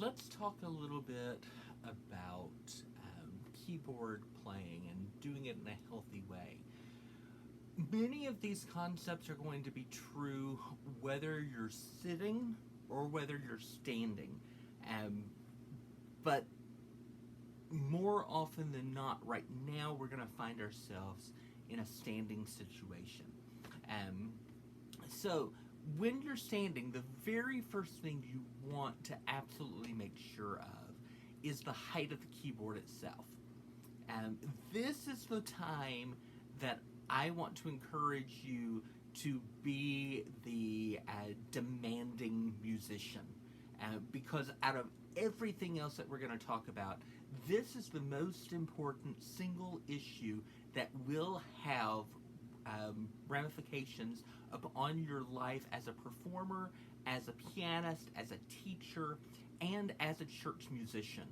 let's talk a little bit about keyboard playing and doing it in a healthy way. Many of these concepts are going to be true whether you're sitting or whether you're standing. But more often than not, right now, we're going to find ourselves in a standing situation. So, when you're standing, the very first thing you want to absolutely make sure of is the height of the keyboard itself. This is the time that I want to encourage you to be the demanding musician. Because out of everything else that we're going to talk about, this is the most important single issue that will have ramifications upon your life as a performer, as a pianist, as a teacher, and as a church musician.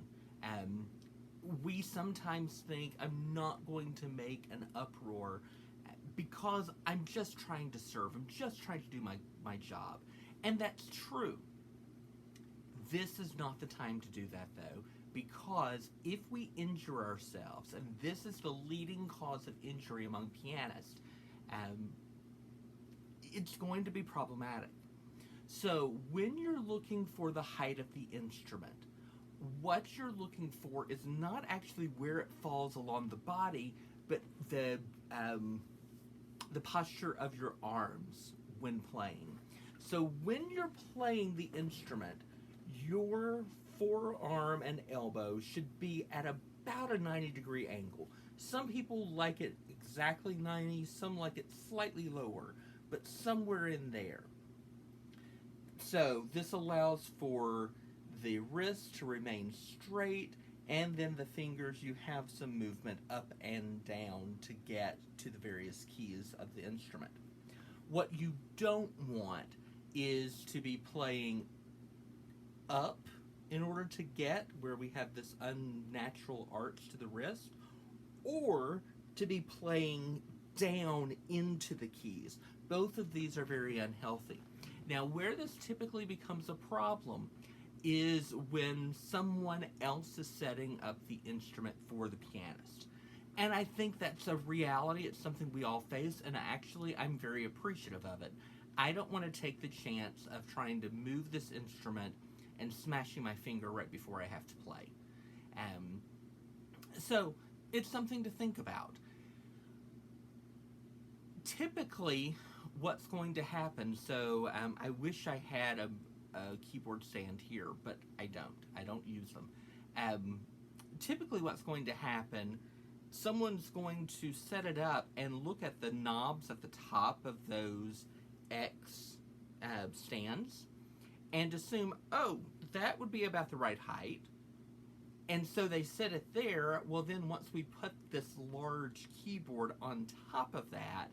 We sometimes think I'm not going to make an uproar because I'm just trying to serve. I'm just trying to do my job. And that's true. This is not the time to do that, though, because if we injure ourselves, and this is the leading cause of injury among pianists, it's going to be problematic. So when you're looking for the height of the instrument, what you're looking for is not actually where it falls along the body, but the posture of your arms when playing. So when you're playing the instrument, your forearm and elbow should be at about a 90-degree angle. Some people like it exactly 90, some like it slightly lower, but somewhere in there. So this allows for the wrist to remain straight, and then the fingers, you have some movement up and down to get to the various keys of the instrument. What you don't want is to be playing up in order to get where we have this unnatural arch to the wrist, or to be playing down into the keys. Both of these are very unhealthy. Now, where this typically becomes a problem is when someone else is setting up the instrument for the pianist. And I think that's a reality. It's something we all face, and actually I'm very appreciative of it. I don't want to take the chance of trying to move this instrument and smashing my finger right before I have to play. So it's something to think about. Typically, what's going to happen, so I wish I had a keyboard stand here, but I don't. I don't use them. Typically what's going to happen, someone's going to set it up and look at the knobs at the top of those X stands and assume, oh, that would be about the right height. And so they set it there. Well, then once we put this large keyboard on top of that,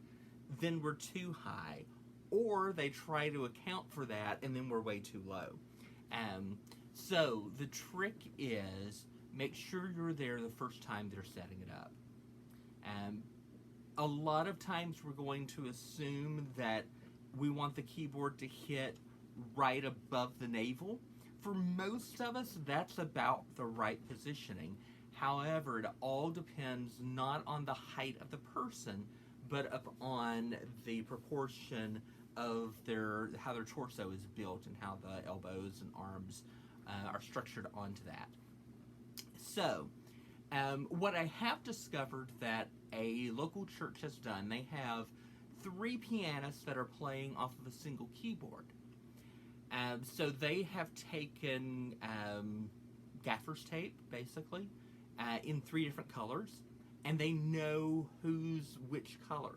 then we're too high. Or they try to account for that, and then we're way too low. So the trick is, make sure you're there the first time they're setting it up. A lot of times we're going to assume that we want the keyboard to hit right above the navel. For most of us, that's about the right positioning. However, it all depends not on the height of the person, but upon the proportion of how their torso is built and how the elbows and arms are structured onto that. So, what I have discovered that a local church has done, they have 3 pianists that are playing off of a single keyboard. So they have taken gaffer's tape, basically, in 3 different colors, and they know who's which color.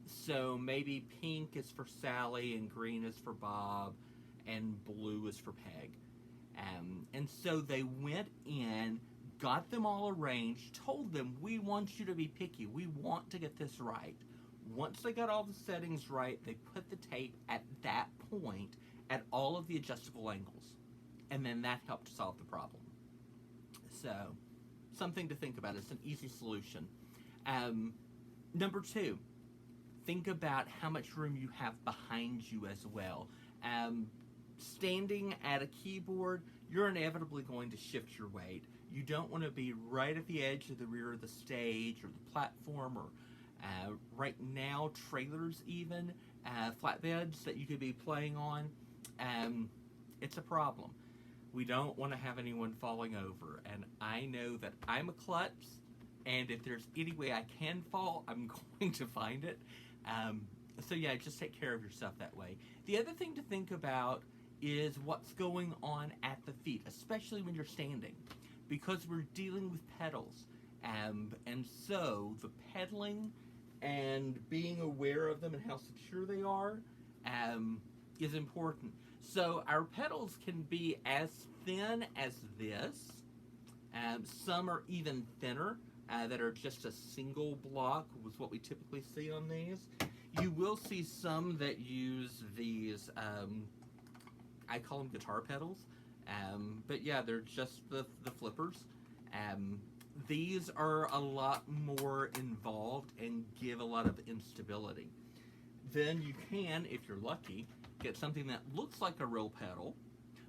So maybe pink is for Sally, and green is for Bob, and blue is for Peg. And so they went in, got them all arranged, told them, we want you to be picky. We want to get this right. Once they got all the settings right, they put the tape at that point at all of the adjustable angles. And then that helped solve the problem. So, something to think about. It's an easy solution. Number 2, think about how much room you have behind you as well. Standing at a keyboard, you're inevitably going to shift your weight. You don't want to be right at the edge of the rear of the stage or the platform, or right now, trailers even, flatbeds that you could be playing on. It's a problem. We don't want to have anyone falling over, and I know that I'm a klutz, and if there's any way I can fall, I'm going to find it. So yeah, just take care of yourself that way. The other thing to think about is what's going on at the feet, especially when you're standing, because we're dealing with pedals. And so the pedaling and being aware of them and how secure they are is important. So our pedals can be as thin as this. Some are even thinner, that are just a single block, was what we typically see on these. You will see some that use these, I call them guitar pedals, but yeah, they're just the flippers. These are a lot more involved and give a lot of instability. Then you can, if you're lucky, get something that looks like a real pedal,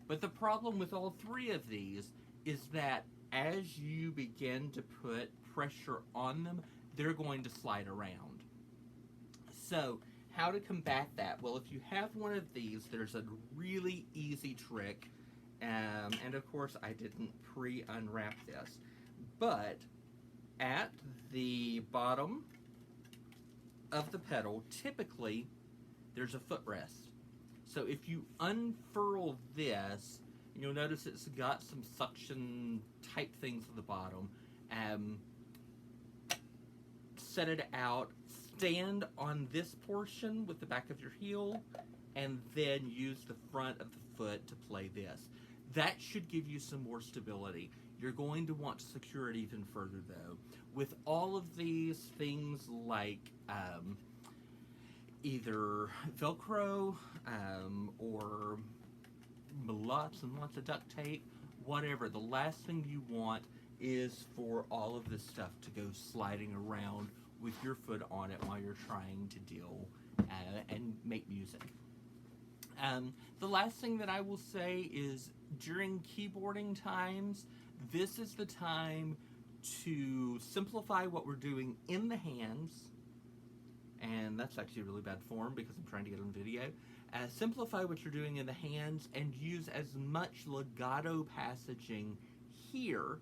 but the problem with all three of these is that as you begin to put pressure on them, they're going to slide around. So, how to combat that? Well, if you have one of these, there's a really easy trick, and of course I didn't pre-unwrap this, but at the bottom of the pedal, typically there's a footrest. So if you unfurl this, you'll notice it's got some suction type things at the bottom. Set it out, stand on this portion with the back of your heel, and then use the front of the foot to play this. That should give you some more stability. You're going to want to secure it even further though. With all of these things like either Velcro or lots and lots of duct tape, whatever, the last thing you want is for all of this stuff to go sliding around with your foot on it while you're trying to deal and make music. The last thing that I will say is during keyboarding times, this is the time to simplify what we're doing in the hands, and that's actually a really bad form because I'm trying to get on video. Simplify what you're doing in the hands and use as much legato passaging here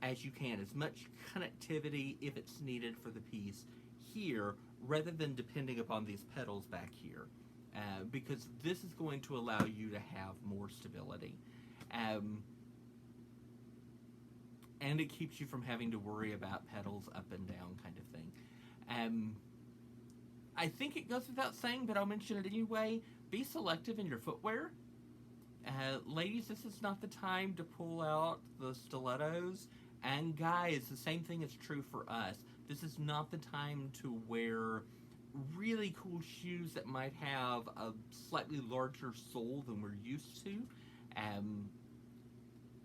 as you can, as much connectivity if it's needed for the piece here, rather than depending upon these pedals back here, because this is going to allow you to have more stability. And it keeps you from having to worry about pedals up and down kind of thing. I think it goes without saying, but I'll mention it anyway. Be selective in your footwear. Ladies, this is not the time to pull out the stilettos. And guys, the same thing is true for us. This is not the time to wear really cool shoes that might have a slightly larger sole than we're used to.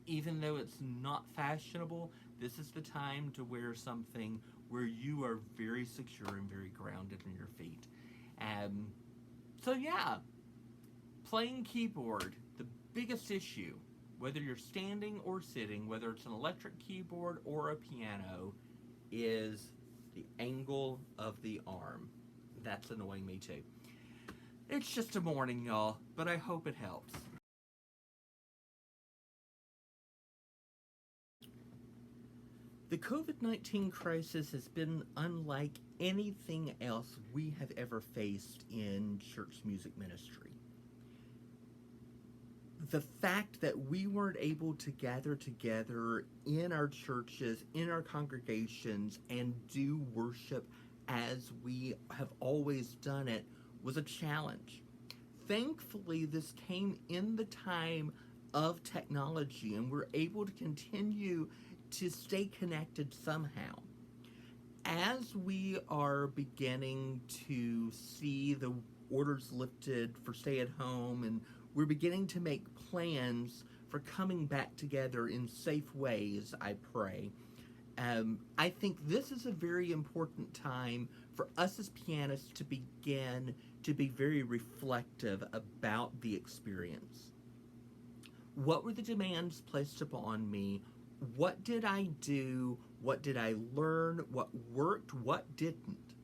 Even though it's not fashionable, this is the time to wear something where you are very secure and very grounded in your feet. So yeah, playing keyboard, the biggest issue, whether you're standing or sitting, whether it's an electric keyboard or a piano, is the angle of the arm. That's annoying me too. It's just a morning, y'all, but I hope it helps. The COVID-19 crisis has been unlike anything else we have ever faced in church music ministry. The fact that we weren't able to gather together in our churches, in our congregations, and do worship as we have always done it was a challenge. Thankfully, this came in the time of technology, and we're able to continue to stay connected somehow. As we are beginning to see the orders lifted for stay at home, and we're beginning to make plans for coming back together in safe ways, I pray, I think this is a very important time for us as pianists to begin to be very reflective about the experience. What were the demands placed upon me? What did I do? What did I learn? What worked? What didn't?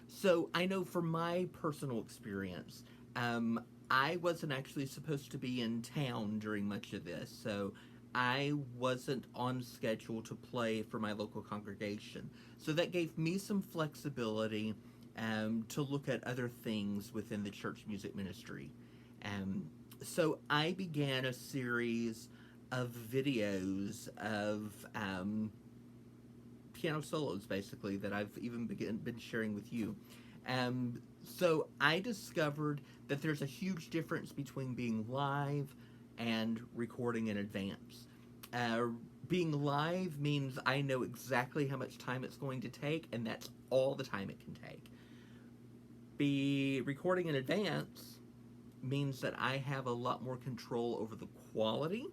So I know from my personal experience, I wasn't actually supposed to be in town during much of this, so I wasn't on schedule to play for my local congregation. So that gave me some flexibility to look at other things within the church music ministry. So I began a series of videos of piano solos, basically, that I've even been sharing with you. So I discovered that there's a huge difference between being live and recording in advance. Being live means I know exactly how much time it's going to take, and that's all the time it can take. Recording in advance means that I have a lot more control over the quality.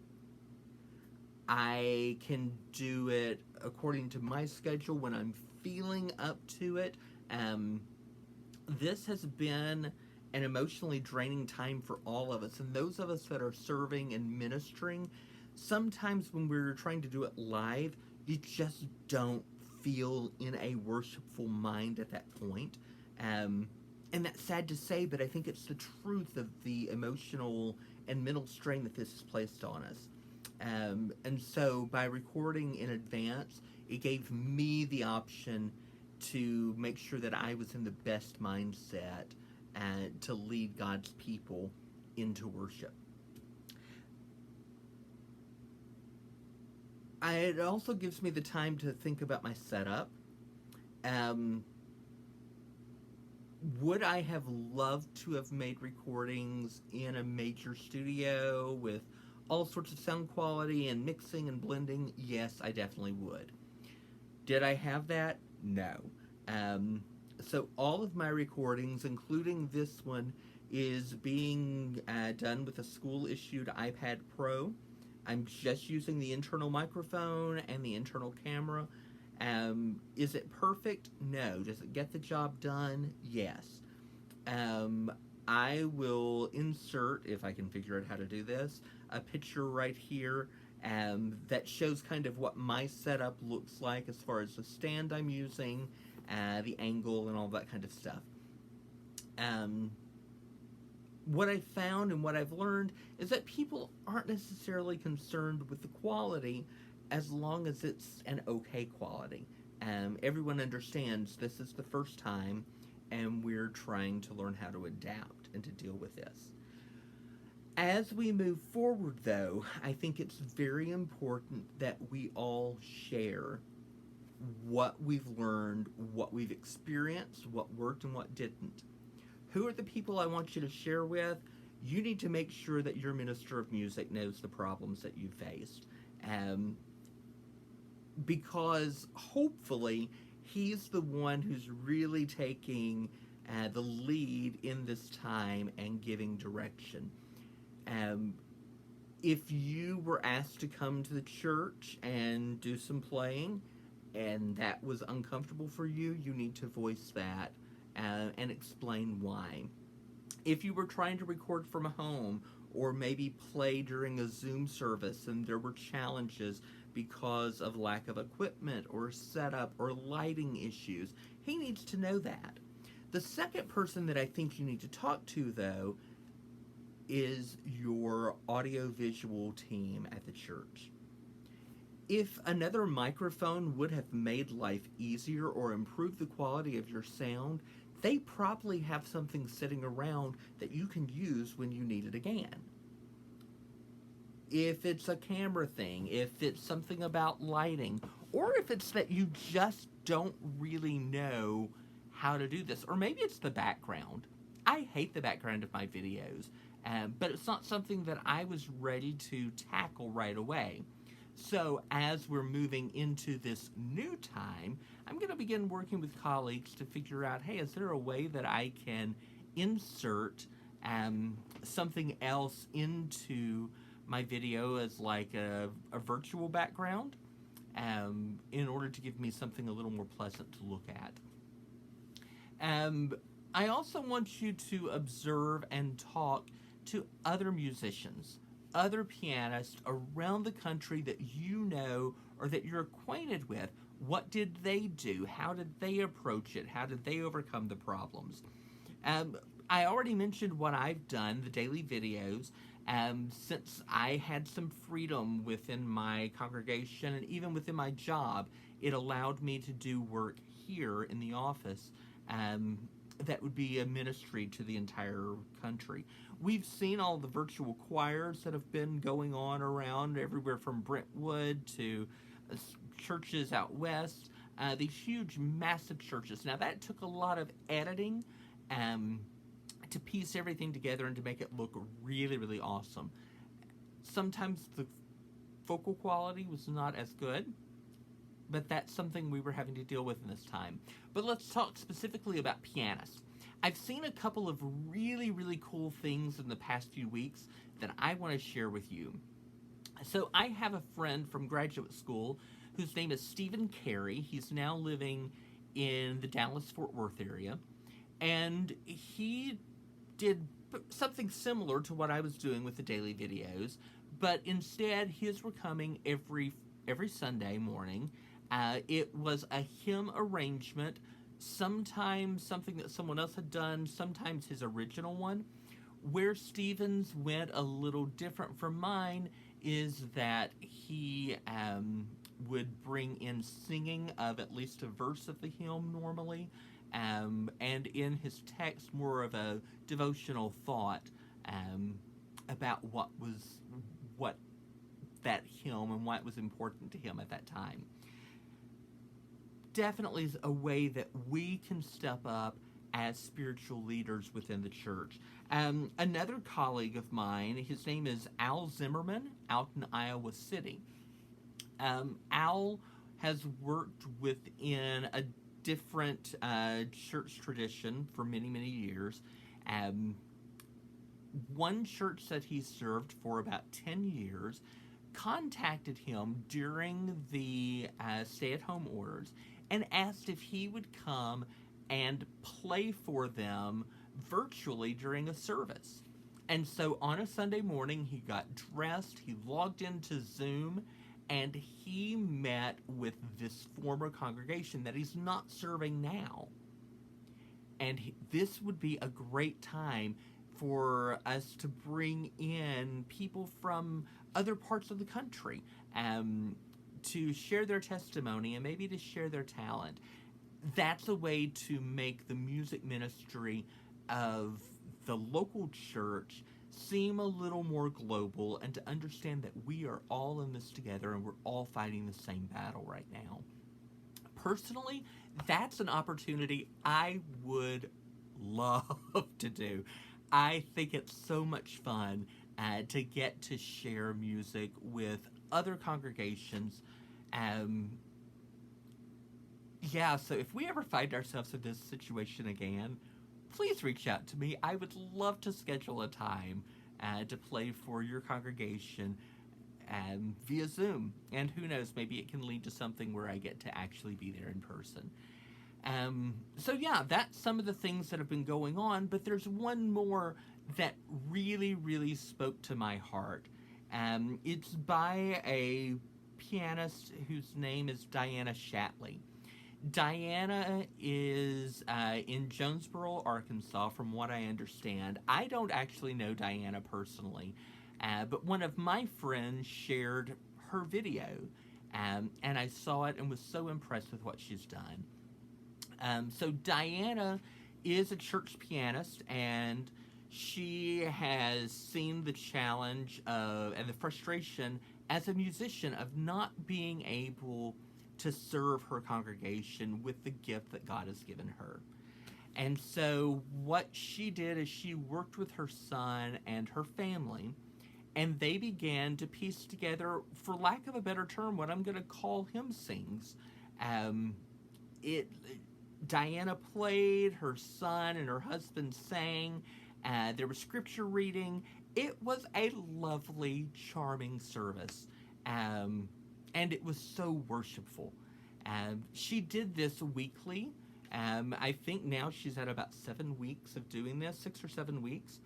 I can do it according to my schedule when I'm feeling up to it. This has been an emotionally draining time for all of us, and those of us that are serving and ministering, sometimes when we're trying to do it live, you just don't feel in a worshipful mind at that point. And that's sad to say, but I think it's the truth of the emotional and mental strain that this has placed on us. And so by recording in advance, it gave me the option to make sure that I was in the best mindset to lead God's people into worship. It also gives me the time to think about my setup. Would I have loved to have made recordings in a major studio with all sorts of sound quality and mixing and blending? Yes, I definitely would. Did I have that? No. So all of my recordings, including this one, is being done with a school-issued iPad Pro. I'm just using the internal microphone and the internal camera. Is it perfect? No. Does it get the job done? Yes. I will insert, if I can figure out how to do this, a picture right here that shows kind of what my setup looks like as far as the stand I'm using, the angle, and all that kind of stuff. What I found and what I've learned is that people aren't necessarily concerned with the quality as long as it's an okay quality. Everyone understands this is the first time, and we're trying to learn how to adapt and to deal with this. As we move forward, though, I think it's very important that we all share what we've learned, what we've experienced, what worked and what didn't. Who are the people I want you to share with? You need to make sure that your minister of music knows the problems that you faced. Because hopefully he's the one who's really taking the lead in this time and giving direction. If you were asked to come to the church and do some playing and that was uncomfortable for you, you need to voice that and explain why. If you were trying to record from home or maybe play during a Zoom service and there were challenges because of lack of equipment or setup or lighting issues, he needs to know that. The second person that I think you need to talk to, though, is your audiovisual team at the church. If another microphone would have made life easier or improved the quality of your sound, they probably have something sitting around that you can use when you need it again. If it's a camera thing, if it's something about lighting, or if it's that you just don't really know how to do this, or maybe it's the background. I hate the background of my videos, but it's not something that I was ready to tackle right away. So as we're moving into this new time, I'm going to begin working with colleagues to figure out, hey, is there a way that I can insert something else into my video as like a virtual background in order to give me something a little more pleasant to look at. I also want you to observe and talk to other musicians, other pianists around the country that you know or that you're acquainted with. What did they do? How did they approach it? How did they overcome the problems? Um, I already mentioned what I've done, the daily videos. Since I had some freedom within my congregation and even within my job, it allowed me to do work here in the office um, that would be a ministry to the entire country. We've seen all the virtual choirs that have been going on around everywhere from Brentwood to churches out west, these huge, massive churches. Now, that took a lot of editing um, to piece everything together and to make it look really, really awesome. Sometimes the vocal quality was not as good, but that's something we were having to deal with in this time. But let's talk specifically about pianists. I've seen a couple of really, really cool things in the past few weeks that I want to share with you. So I have a friend from graduate school whose name is Stephen Carey. He's now living in the Dallas-Fort Worth area. And he did something similar to what I was doing with the daily videos, but instead his were coming every Sunday morning. It was a hymn arrangement, sometimes something that someone else had done, sometimes his original one. Where Stephen's went a little different from mine is that he would bring in singing of at least a verse of the hymn normally, and in his text more of a devotional thought about what that hymn and why it was important to him at that time. Definitely is a way that we can step up as spiritual leaders within the church. Another colleague of mine, his name is Al Zimmerman, out in Iowa City. Al has worked within a different church tradition for many, many years. One church that he served for about 10 years contacted him during the stay-at-home orders and asked if he would come and play for them virtually during a service. And so on a Sunday morning, he got dressed, he logged into Zoom, and he met with this former congregation that he's not serving now. And this would be a great time for us to bring in people from other parts of the country to share their testimony and maybe to share their talent. That's a way to make the music ministry of the local church seem a little more global and to understand that we are all in this together and we're all fighting the same battle right now. Personally, that's an opportunity I would love to do. I think it's so much fun to get to share music with other congregations. So if we ever find ourselves in this situation again, please reach out to me. I would love to schedule a time to play for your congregation via Zoom. And who knows, maybe it can lead to something where I get to actually be there in person. That's some of the things that have been going on, but there's one more that really, really spoke to my heart. It's by a pianist whose name is Diana Shatley. Diana is in Jonesboro, Arkansas, from what I understand. I don't actually know Diana personally, but one of my friends shared her video, and I saw it and was so impressed with what she's done. So Diana is a church pianist, and she has seen the challenge and the frustration as a musician of not being able to serve her congregation with the gift that God has given her. And so what she did is she worked with her son and her family, and they began to piece together, for lack of a better term, what I'm going to call hymn sings. Diana played, her son and her husband sang, there was scripture reading. It was a lovely, charming service. And it was so worshipful. She did this weekly. I think now she's at about 7 weeks of doing this, 6 or 7 weeks.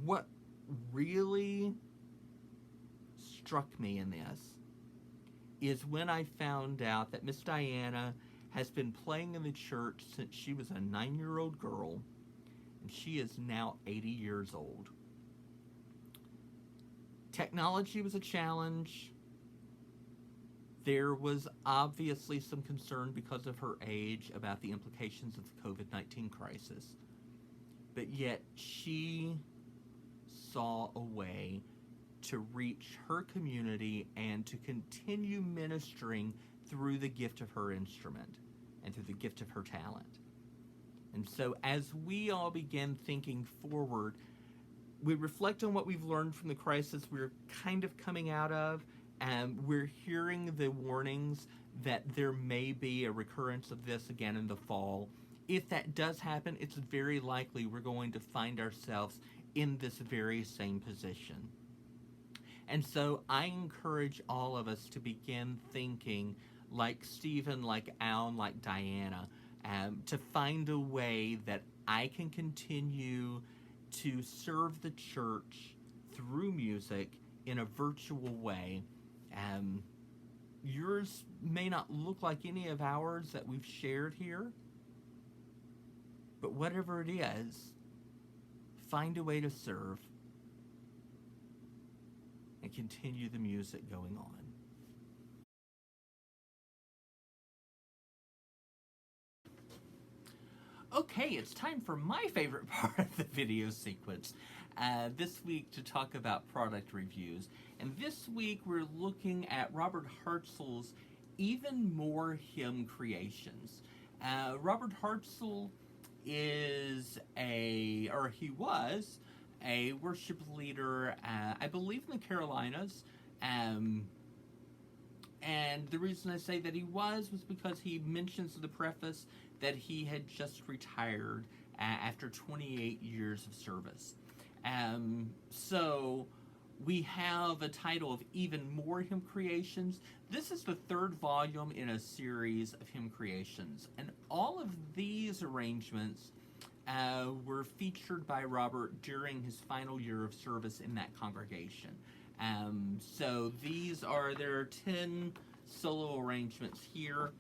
What really struck me in this is when I found out that Miss Diana has been playing in the church since she was a 9-year-old girl, and she is now 80 years old. Technology was a challenge. There was obviously some concern because of her age about the implications of the COVID-19 crisis. But yet she saw a way to reach her community and to continue ministering through the gift of her instrument and through the gift of her talent. And so as we all begin thinking forward, we reflect on what we've learned from the crisis we're kind of coming out of, and we're hearing the warnings that there may be a recurrence of this again in the fall. If that does happen, it's very likely we're going to find ourselves in this very same position. And so I encourage all of us to begin thinking like Stephen, like Al, and like Diana, to find a way that I can continue to serve the church through music in a virtual way. Yours may not look like any of ours that we've shared here, but whatever it is, find a way to serve and continue the music going on. Okay, it's time for my favorite part of the video sequence this week to talk about product reviews. And this week we're looking at Robert Hartsell's Even More Hymn Creations. Robert Hartsell is he was a worship leader, I believe in the Carolinas. And the reason I say that he was because he mentions in the preface that he had just retired after 28 years of service. So we have a title of Even More Hymn Creations. This is the third volume in a series of hymn creations. And all of these arrangements were featured by Robert during his final year of service in that congregation. So there are 10 solo arrangements here.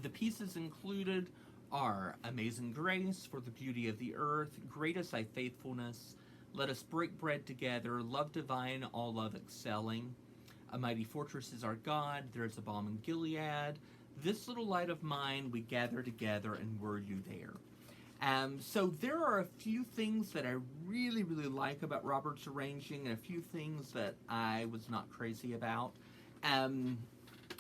The pieces included are Amazing Grace, For the Beauty of the Earth, Great is Thy Faithfulness, Let Us Break Bread Together, Love Divine, All Love Excelling, A Mighty Fortress is Our God, There's a Balm in Gilead, This Little Light of Mine, We Gather Together, and Were You There? So there are a few things that I really, really like about Robert's arranging, and a few things that I was not crazy about.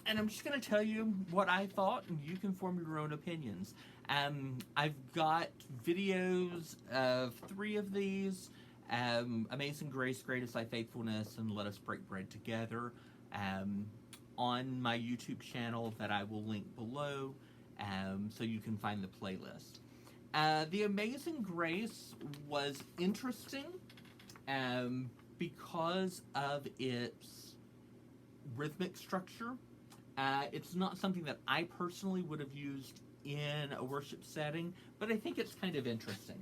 And I'm just going to tell you what I thought, and you can form your own opinions. I've got videos of 3 of these, Amazing Grace, Great is Thy Faithfulness, and Let Us Break Bread Together, on my YouTube channel that I will link below, so you can find the playlist. The Amazing Grace was interesting because of its rhythmic structure. It's not something that I personally would have used in a worship setting, but I think it's kind of interesting.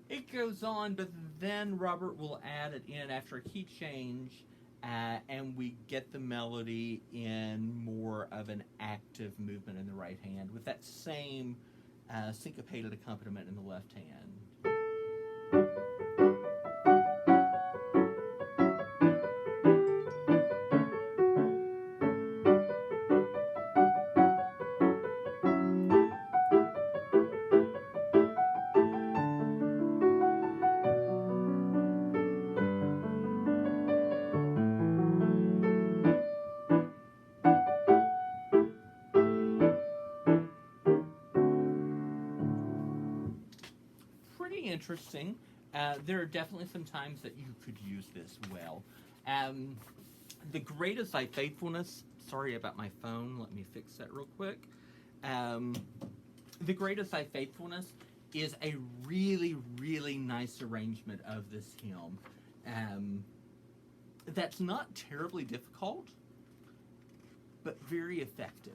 It goes on, but then Robert will add it in after a key change, and we get the melody in more of an active movement in the right hand with that same syncopated accompaniment in the left hand. Interesting. there are definitely some times that you could use this well. Um, the greatest thy faithfulness. Sorry about my phone. Let me fix that real quick. Um, the greatest thy faithfulness is a really, really nice arrangement of this hymn. That's not terribly difficult, but very effective.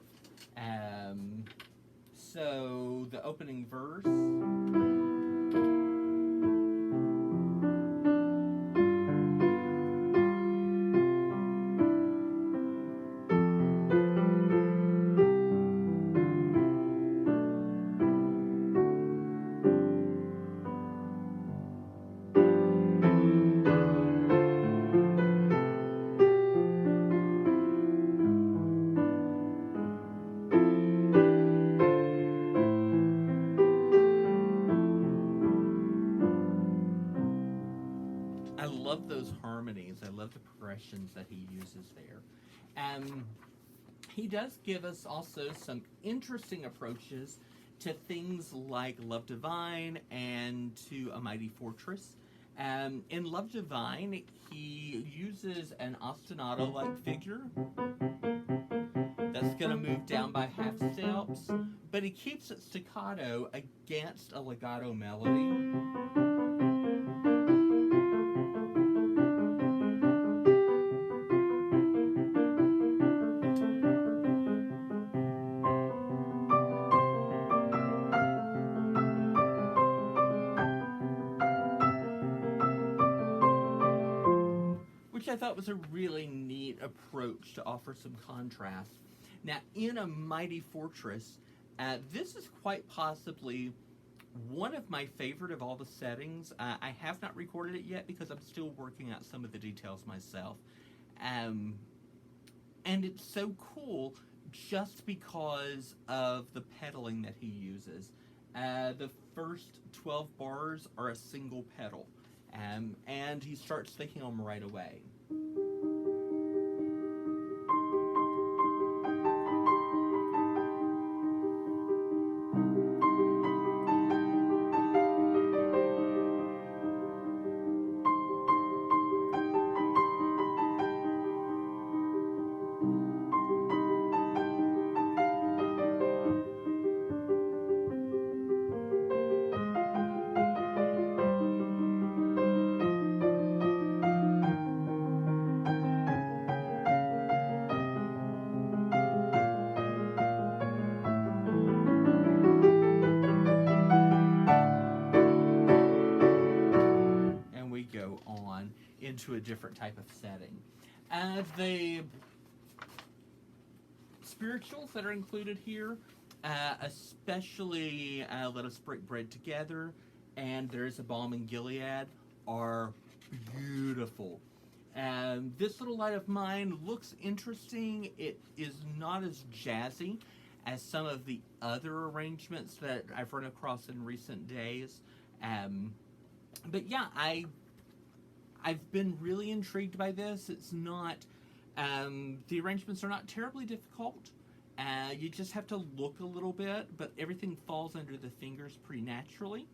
So the opening verse. I love those harmonies. I love the progressions that he uses there. He does give us also some interesting approaches to things like Love Divine and to A Mighty Fortress. In Love Divine, he uses an ostinato-like figure that's going to move down by half steps, but he keeps it staccato against a legato melody. Which I thought was a really neat approach to offer some contrast. Now, in A Mighty Fortress, this is quite possibly one of my favorite of all the settings. I have not recorded it yet because I'm still working out some of the details myself. And it's so cool just because of the pedaling that he uses. The first 12 bars are a single pedal. And he starts thinking them right away. Go on into a different type of setting. The spirituals that are included here, especially Let Us Break Bread Together and There's a Balm in Gilead, are beautiful. This Little Light of Mine looks interesting. It is not as jazzy as some of the other arrangements that I've run across in recent days. But yeah, I've been really intrigued by this. It's not, the arrangements are not terribly difficult. You just have to look a little bit, but everything falls under the fingers pretty naturally.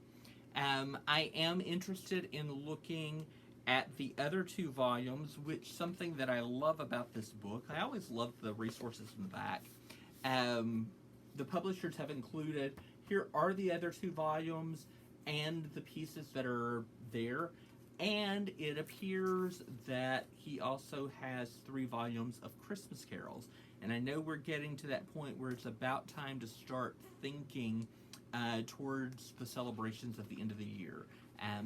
I am interested in looking at the other two volumes, which something that I love about this book. I always love the resources in the back. The publishers have included, here are the other two volumes and the pieces that are there. And it appears that he also has 3 volumes of Christmas carols. And I know we're getting to that point where it's about time to start thinking towards the celebrations at the end of the year.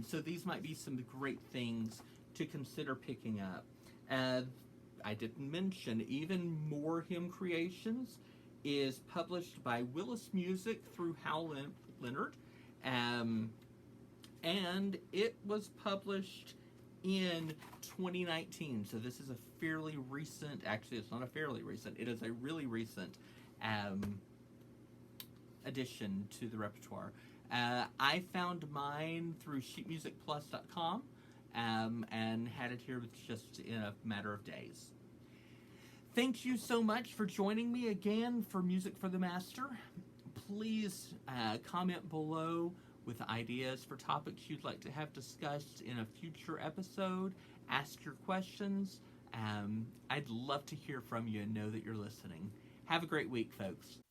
So these might be some great things to consider picking up. I didn't mention, even more hymn creations is published by Willis Music through Hal Leonard. And it was published in 2019. So this is a fairly recent, actually it's not a fairly recent, it is a really recent addition to the repertoire. I found mine through sheetmusicplus.com and had it here just in a matter of days. Thank you so much for joining me again for Music for the Master. Please comment below with ideas for topics you'd like to have discussed in a future episode. Ask your questions. I'd love to hear from you and know that you're listening. Have a great week, folks.